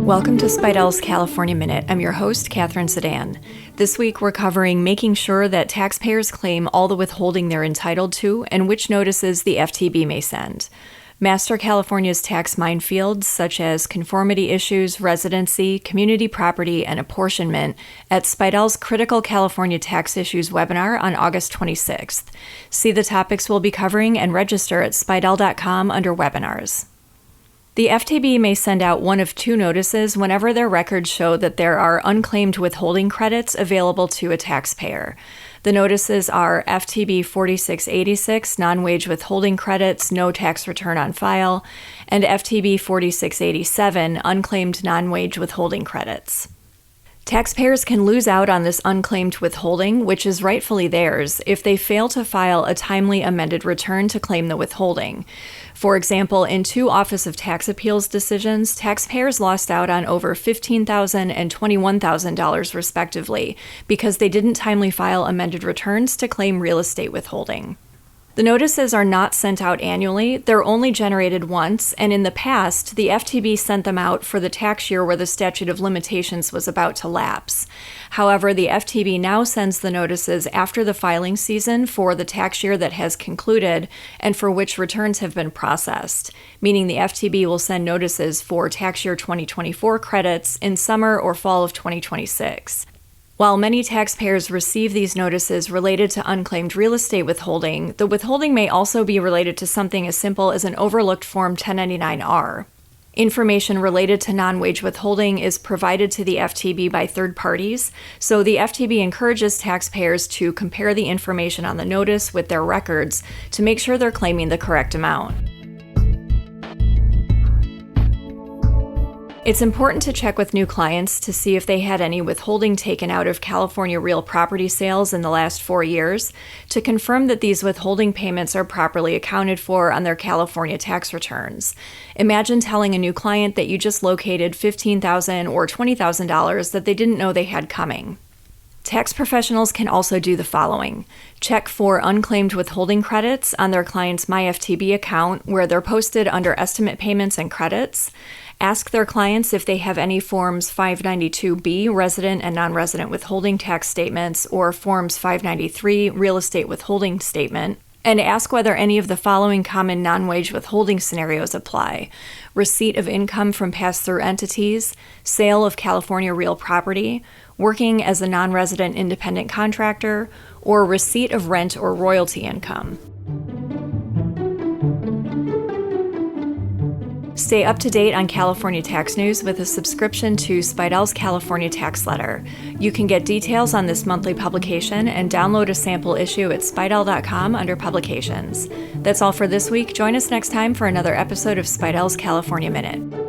Welcome to Spidell's California Minute. I'm your host, Catherine Sedan. This week we're covering making sure that taxpayers claim all the withholding they're entitled to and which notices the FTB may send. Master California's tax minefields such as conformity issues, residency, community property, and apportionment at Spidell's Critical California Tax Issues webinar on August 26th. See the topics we'll be covering and register at spidell.com under webinars. The FTB may send out one of two notices whenever their records show that there are unclaimed withholding credits available to a taxpayer. The notices are FTB 4686, non-wage withholding credits, no tax return on file, and FTB 4687, unclaimed non-wage withholding credits. Taxpayers can lose out on this unclaimed withholding, which is rightfully theirs, if they fail to file a timely amended return to claim the withholding. For example, in two Office of Tax Appeals decisions, taxpayers lost out on over $15,000 and $21,000 respectively because they didn't timely file amended returns to claim real estate withholding. The notices are not sent out annually, they're only generated once, and in the past, the FTB sent them out for the tax year where the statute of limitations was about to lapse. However, the FTB now sends the notices after the filing season for the tax year that has concluded and for which returns have been processed, meaning the FTB will send notices for tax year 2024 credits in summer or fall of 2026. While many taxpayers receive these notices related to unclaimed real estate withholding, the withholding may also be related to something as simple as an overlooked Form 1099-R. Information related to non-wage withholding is provided to the FTB by third parties, so the FTB encourages taxpayers to compare the information on the notice with their records to make sure they're claiming the correct amount. It's important to check with new clients to see if they had any withholding taken out of California real property sales in the last 4 years to confirm that these withholding payments are properly accounted for on their California tax returns. Imagine telling a new client that you just located $15,000 or $20,000 that they didn't know they had coming. Tax professionals can also do the following. Check for unclaimed withholding credits on their client's MyFTB account where they're posted under estimate payments and credits. Ask their clients if they have any Forms 592B, resident and non-resident withholding tax statements, or Forms 593, real estate withholding statement, and ask whether any of the following common non-wage withholding scenarios apply: receipt of income from pass-through entities, sale of California real property, working as a non-resident independent contractor, or receipt of rent or royalty income. Stay up to date on California tax news with a subscription to Spidell's California Tax Letter. You can get details on this monthly publication and download a sample issue at spidell.com under Publications. That's all for this week. Join us next time for another episode of Spidell's California Minute.